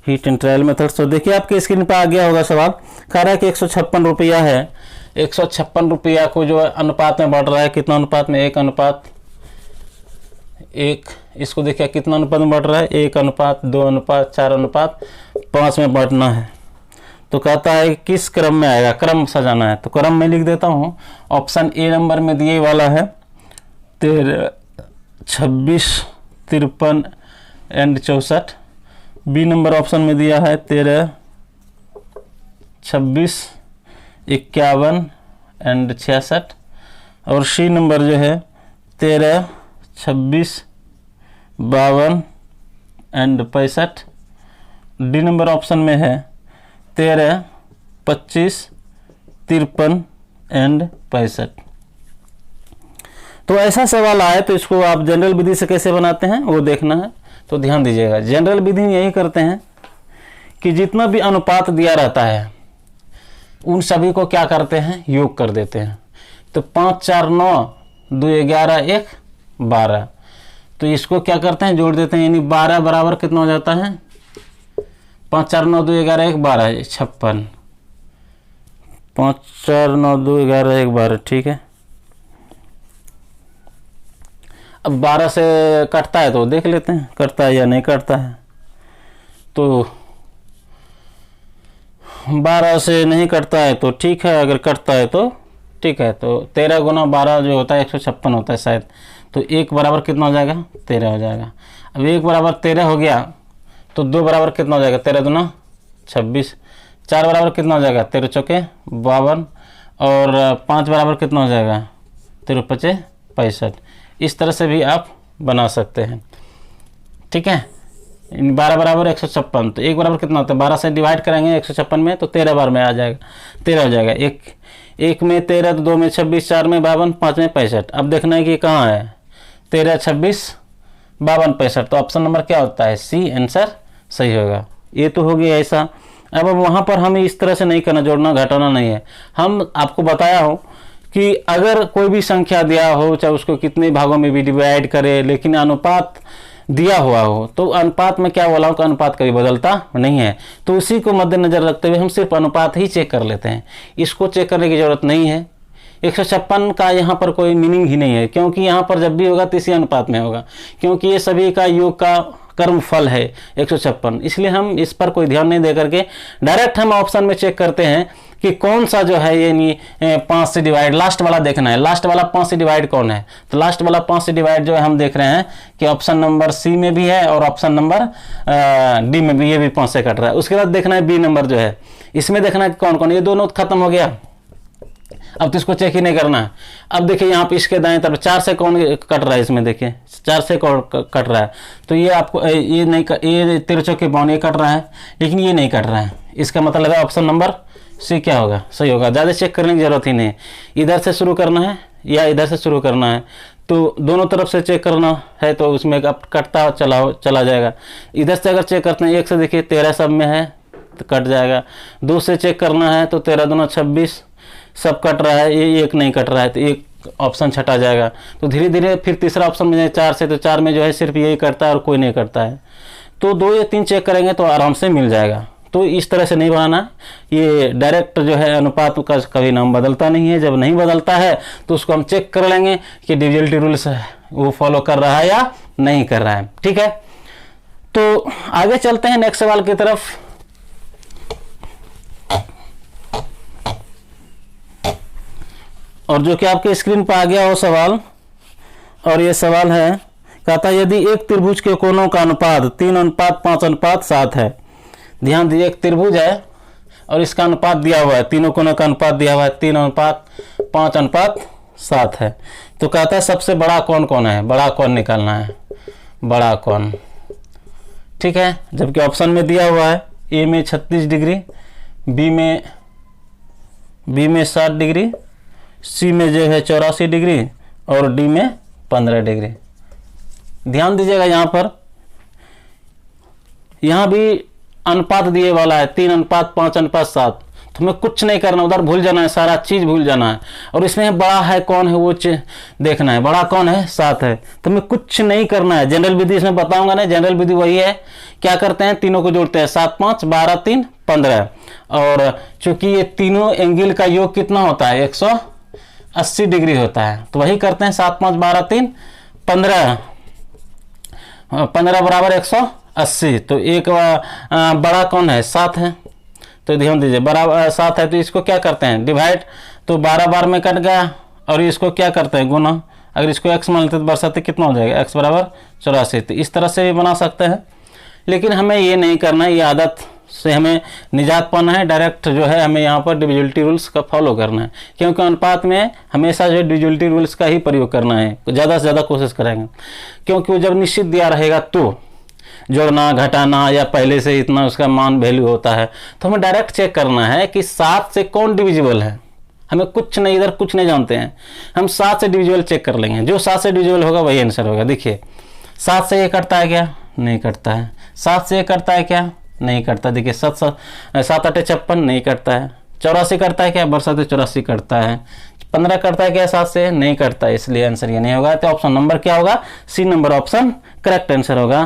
हीट एंड ट्रायल मेथड। तो देखिए आपके स्क्रीन पर आ गया होगा सवाल, कह रहा है कि 156 रुपया है, 156 रुपया को जो अनुपात में बढ़ रहा है, कितना अनुपात में 1 अनुपात 1, इसको देखिए कितना अनुपात में बढ़ रहा है 1 अनुपात 2 अनुपात 4 अनुपात 5 में बढ़ना है। तो कहता है किस क्रम में आएगा, क्रम सजाना है। तो क्रम में लिख देता हूँ, ऑप्शन ए नंबर में दिए वाला है 13 26 53 एंड 64, बी नंबर ऑप्शन में दिया है 13 26 51 एंड 66, और सी नंबर जो है 13 26 52 एंड 65, डी नंबर ऑप्शन में है 13 25 53 एंड 65। तो ऐसा सवाल आए तो इसको आप जनरल विधि से कैसे बनाते हैं वो देखना है। तो ध्यान दीजिएगा, जनरल विधि में यही करते हैं कि जितना भी अनुपात दिया रहता है उन सभी को क्या करते हैं, योग कर देते हैं। तो 5 4 9, 2 11 1 12, तो इसको क्या करते हैं, जोड़ देते हैं, यानी 12 बराबर कितना हो जाता है, 5 4 9 2 11 1 12, 56। 5 4 9 2 11 1 12, ठीक है। अब 12 से कटता है तो देख लेते हैं कटता है या नहीं कटता है। तो 12 से नहीं कटता है तो ठीक है, अगर कटता है तो ठीक है। तो 13 गुना 12 जो होता है 156 होता है शायद। तो 1 बराबर कितना हो जाएगा, 13 हो जाएगा। अब 1 बराबर 13 हो गया तो 2 बराबर कितना हो जाएगा, 13 दूना 26। 4 बराबर कितना हो जाएगा, 13 चौके 52, और 5 बराबर कितना हो जाएगा, 13 पचे 65। इस तरह से भी आप बना सकते हैं, ठीक है। 12 बराबर 156, तो 1 बराबर कितना होता है, 12 से डिवाइड करेंगे 156 में तो 13 बार में आ जाएगा, 13 हो जाएगा। एक में 13, 2 में 26, 4 में 52, 5 में 65। अब देखना है कि कहाँ है, 13 26 52 65, तो ऑप्शन नंबर क्या होता है, सी आंसर सही होगा। ये तो हो गया ऐसा। अब वहाँ पर हमें इस तरह से नहीं करना, जोड़ना घटाना नहीं है। हम आपको बताया हो कि अगर कोई भी संख्या दिया हो, चाहे उसको कितने भागों में भी डिवाइड करे, लेकिन अनुपात दिया हुआ हो, तो अनुपात में क्या बोला हूँ कि अनुपात कभी बदलता नहीं है। तो उसी को मद्देनजर रखते हुए हम सिर्फ अनुपात ही चेक कर लेते हैं, इसको चेक करने की जरूरत नहीं है। 156 का यहाँ पर कोई मीनिंग ही नहीं है, क्योंकि यहाँ पर जब भी होगा तो इसी अनुपात में होगा, क्योंकि ये सभी का योग का कर्म फल है 156। इसलिए हम इस पर कोई ध्यान नहीं दे करके डायरेक्ट हम ऑप्शन में चेक करते हैं कि कौन सा जो है ये नहीं 5 से डिवाइड, लास्ट वाला देखना है, लास्ट वाला 5 से डिवाइड कौन है। तो लास्ट वाला 5 से डिवाइड जो है हम देख रहे हैं कि ऑप्शन नंबर सी में भी है और ऑप्शन नंबर डी में भी, ये भी 5 से कट रहा है। उसके बाद देखना है बी नंबर जो है, इसमें देखना है कौन कौन, ये दोनों खत्म हो गया, अब तो इसको चेक ही नहीं करना है। अब देखिए यहाँ पे इसके दाएं तरफ 4 से कौन कट रहा है, इसमें देखिए 4 से कौन कट रहा है, तो ये आपको ये नहीं, ये 13 चौके 52 ये कट रहा है, लेकिन ये नहीं कट रहा है। इसका मतलब है ऑप्शन नंबर सी क्या होगा, सही होगा। ज़्यादा चेक करने की जरूरत ही नहीं, इधर से शुरू करना है या इधर से शुरू करना है, तो दोनों तरफ से चेक करना है, तो उसमें अब कटता चला जाएगा। इधर से अगर चेक करते हैं, 1 से देखिए 13 सब में है तो कट जाएगा। 2 से चेक करना है तो 13 दूना 26 सब कट रहा है, ये 1 नहीं कट रहा है, तो 1 ऑप्शन छटा जाएगा। तो धीरे धीरे फिर तीसरा ऑप्शन में 4 से, तो 4 में जो है सिर्फ यही करता है और कोई नहीं करता है। तो 2 या 3 चेक करेंगे तो आराम से मिल जाएगा। तो इस तरह से नहीं बनाना, ये डायरेक्ट जो है अनुपात का कभी नाम बदलता नहीं है। जब नहीं बदलता है तो उसको हम चेक कर लेंगे कि डिविजिबिलिटी रूल्स वो फॉलो कर रहा है या नहीं कर रहा है, ठीक है। तो आगे चलते हैं नेक्स्ट सवाल की तरफ। और जो कि आपके स्क्रीन पर आ गया वो सवाल, और ये सवाल है, कहता है यदि एक त्रिभुज के कोणों का अनुपात 3:5:7 है। ध्यान दीजिए, एक त्रिभुज है और इसका अनुपात दिया हुआ है, तीनों कोणों का अनुपात दिया हुआ है 3:5:7 है। तो कहता है सबसे बड़ा कोण कौन है, बड़ा कोण निकालना है, बड़ा कोण, ठीक है। जबकि ऑप्शन में दिया हुआ है ए में 36 डिग्री, बी में 60 डिग्री, सी में जो है 84 डिग्री और डी में 15 डिग्री। ध्यान दीजिएगा यहाँ पर, यहाँ भी अनुपात दिए वाला है 3:5:7। तो हमें कुछ नहीं करना, उधर भूल जाना है, सारा चीज भूल जाना है। और इसमें बड़ा है कौन है वो देखना है, बड़ा कौन है 7 है, तो हमें कुछ नहीं करना है। जनरल विधि इसमें बताऊंगा ना, जनरल विधि वही है, क्या करते हैं तीनों को जोड़ते हैं, 7 5 12 3 15। और चूंकि ये तीनों एंगल का योग कितना होता है 180 डिग्री होता है, तो वही करते हैं 7 5 12 3 15, 15 बराबर 180। तो एक बड़ा कौन है 7 है, तो ध्यान दीजिए बराबर 7 है, तो इसको क्या करते हैं डिवाइड, तो 12 बार में कट गया, और इसको क्या करते हैं गुना। अगर इसको x मान लेते तो बरसाते कितना हो जाएगा, x बराबर 84। तो इस तरह से भी बना सकते हैं, लेकिन हमें ये नहीं करना है, ये आदत से हमें निजात पाना है। डायरेक्ट जो है हमें यहाँ पर डिविजिबिलिटी रूल्स का फॉलो करना है, क्योंकि अनुपात में हमेशा जो डिविजिबिलिटी रूल्स का ही प्रयोग करना है, ज़्यादा से ज़्यादा कोशिश करेंगे, क्योंकि वो जब निश्चित दिया रहेगा तो जोड़ना घटाना या पहले से इतना उसका मान वैल्यू होता है, तो हमें डायरेक्ट चेक करना है कि 7 से कौन डिविजिबल है। हमें कुछ नहीं, इधर कुछ नहीं जानते हैं, हम 7 से डिविजिबल चेक कर लेंगे, जो 7 से डिविजिबल होगा वही आंसर होगा। देखिए 7 से ये कटता है क्या, नहीं कटता है। 7 से ये कटता है क्या, नहीं कटता। देखिए 7 8 56 नहीं कटता है। 84 करता है क्या? बरसाते 84 करता है। 15 करता है क्या 7 से? नहीं करता, इसलिए आंसर ये नहीं होगा। तो ऑप्शन नंबर क्या होगा? C number option correct answer होगा।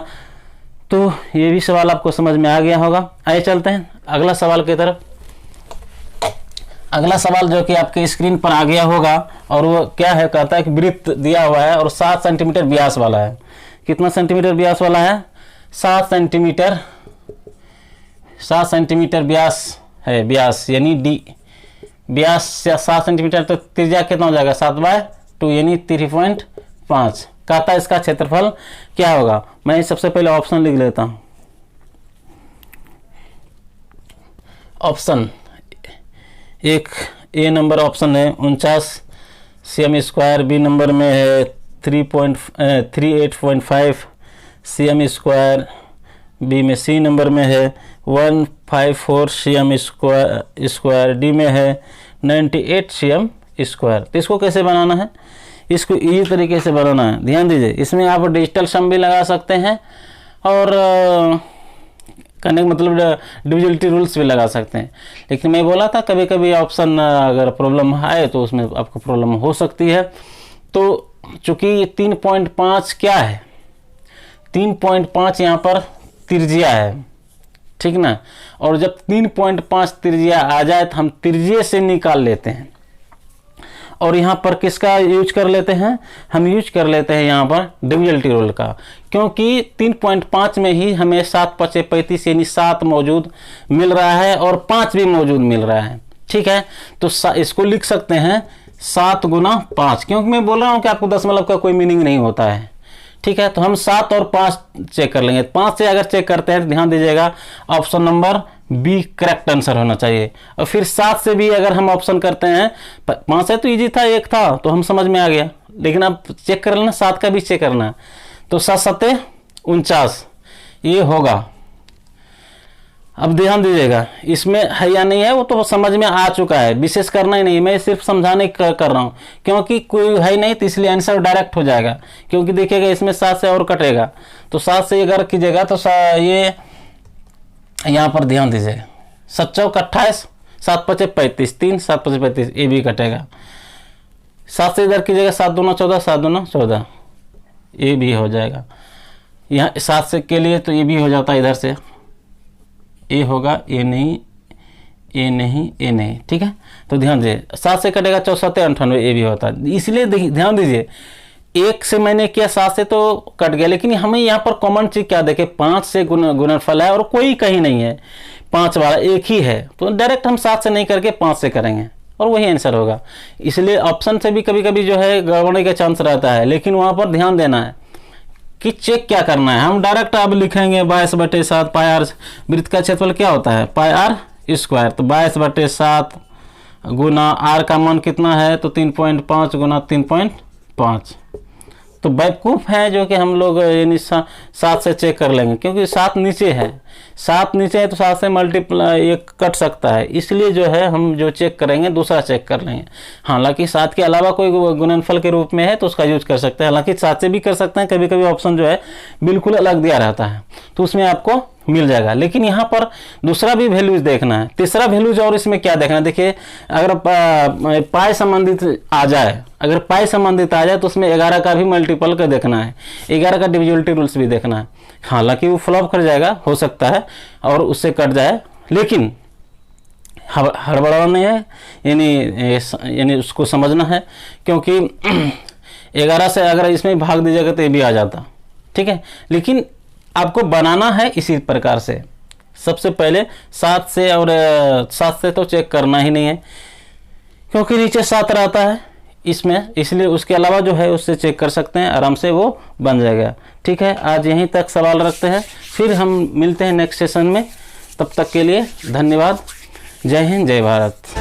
तो ये भी सवाल आपको समझ में आ गया होगा। आइए चलते हैं अगला सवाल की तरफ। अगला सवाल जो कि आपके स्क्रीन पर आ गया होगा, और वो क्या है, कहता है कि वृत्त दिया हुआ है और 7 सेंटीमीटर व्यास वाला है। कितना सेंटीमीटर व्यास वाला है? 7 सेंटीमीटर। 7 सेंटीमीटर व्यास है, व्यास यानी डी, व्यास 7 सेंटीमीटर। तो त्रिज्या कितना हो जाएगा? 7/2 यानी 3.5। कहता है इसका क्षेत्रफल क्या होगा? मैं सबसे पहले ऑप्शन लिख लेता हूं। ऑप्शन एक, ए नंबर ऑप्शन है 49 cm², बी नंबर में है 38.5 cm², बी में सी नंबर में है 154 cm², डी में है 98 cm²। तो इसको कैसे बनाना है? इसको इसी तरीके से बनाना है, ध्यान दीजिए। इसमें आप डिजिटल सम भी लगा सकते हैं और करने का मतलब डिविजिबिलिटी रूल्स भी लगा सकते हैं। लेकिन मैं बोला था कभी कभी ऑप्शन अगर प्रॉब्लम आए तो उसमें आपको प्रॉब्लम हो सकती है। तो चूंकि 3.5 क्या है? 3.5 यहाँ पर त्रिज्या है, ठीक ना। और जब 3.5 त्रिज्या आ जाए तो हम त्रिज्या से निकाल लेते हैं। और यहाँ पर किसका यूज कर लेते हैं? हम यूज कर लेते हैं यहाँ पर डिविजिबिलिटी रूल का, क्योंकि 3.5 में ही हमें 7×5 = 35 यानी 7 मौजूद मिल रहा है और 5 भी मौजूद मिल रहा है, ठीक है। तो इसको लिख सकते हैं 7 × 5, क्योंकि मैं बोल रहा हूँ कि आपको दशमलव का कोई मीनिंग नहीं होता है, ठीक है। तो हम 7 और 5 चेक कर लेंगे। 5 से अगर चेक करते हैं तो ध्यान दीजिएगा option number B correct answer होना चाहिए। और फिर 7 से भी अगर हम ऑप्शन करते हैं, 5 से तो इजी था, 1 था तो हम समझ में आ गया। लेकिन अब चेक कर लेना, 7 का भी चेक करना है। तो 7 × 7 = 49 ये होगा। अब ध्यान दीजिएगा इसमें है या नहीं है वो तो समझ में आ चुका है, विशेष करना ही नहीं, मैं सिर्फ समझाने कर रहा हूँ, क्योंकि कोई है नहीं तो इसलिए आंसर डायरेक्ट हो जाएगा। क्योंकि देखिएगा इसमें 7 से और कटेगा, तो 7 से अगर कीजिएगा तो ये यहाँ पर ध्यान दीजिए 7 × 4 = 28, 7×5 = 35, 3 7×5 = 35 ये भी कटेगा। 7 से इधर कीजिएगा 7 × 2 = 14, 7 × 2 = 14 ये भी हो जाएगा। यहाँ 7 से के लिए तो ये भी हो जाता है, इधर से ये होगा, ये नहीं, ये नहीं, ये नहीं, ठीक है। तो ध्यान दीजिए 7 से कटेगा 64 × 98 ये भी होता है। इसलिए ध्यान दीजिए 1 से मैंने किया 7 से तो कट गया, लेकिन हमें यहाँ पर कॉमन चीज क्या देखे, 5 से गुणनफल है और कोई कहीं नहीं है, 5 वाला एक ही है। तो डायरेक्ट हम 7 से नहीं करके 5 से करेंगे और वही आंसर होगा। इसलिए ऑप्शन से भी कभी कभी जो है गड़बड़ी का चांस रहता है, लेकिन वहाँ पर ध्यान देना है कि चेक क्या करना है। हम डायरेक्ट अब लिखेंगे 22/7 πr, वृत्त का क्षेत्रफल क्या होता है πr²। तो 22/7 गुना r का मान कितना है तो 3.5 × 3.5। तो बेवकूफ़ है जो कि हम लोग यानी 7 से चेक कर लेंगे, क्योंकि 7 नीचे है, 7 नीचे है तो 7 से मल्टीप्लाई ये कट सकता है। इसलिए जो है हम जो चेक करेंगे दूसरा चेक कर लेंगे। हालांकि 7 के अलावा कोई गुणनफल के रूप में है तो उसका यूज कर सकते हैं, हालांकि 7 से भी कर सकते हैं। कभी कभी ऑप्शन जो है बिल्कुल अलग दिया रहता है तो उसमें आपको मिल जाएगा। लेकिन यहाँ पर दूसरा भी वैल्यूज देखना है, तीसरा वैल्यूज और इसमें क्या देखना है। देखिए अगर पाई संबंधित आ जाए, अगर पाई संबंधित आ जाए तो उसमें 11 का भी मल्टीपल का देखना है, 11 का डिविजिबिलिटी रूल्स भी देखना है। हालांकि वो फ्लॉप कर जाएगा, हो सकता है और उससे कट जाए, लेकिन हड़बड़ाना नहीं है, यानी उसको समझना है। क्योंकि 11 से अगर इसमें भाग दीजिएगा तो ये भी आ जाता, ठीक है। लेकिन आपको बनाना है इसी प्रकार से। सबसे पहले 7 से, और 7 से तो चेक करना ही नहीं है क्योंकि नीचे 7 रहता है इसमें, इसलिए उसके अलावा जो है उससे चेक कर सकते हैं, आराम से वो बन जाएगा, ठीक है। आज यहीं तक सवाल रखते हैं, फिर हम मिलते हैं नेक्स्ट सेशन में। तब तक के लिए धन्यवाद। जय हिंद, जय भारत।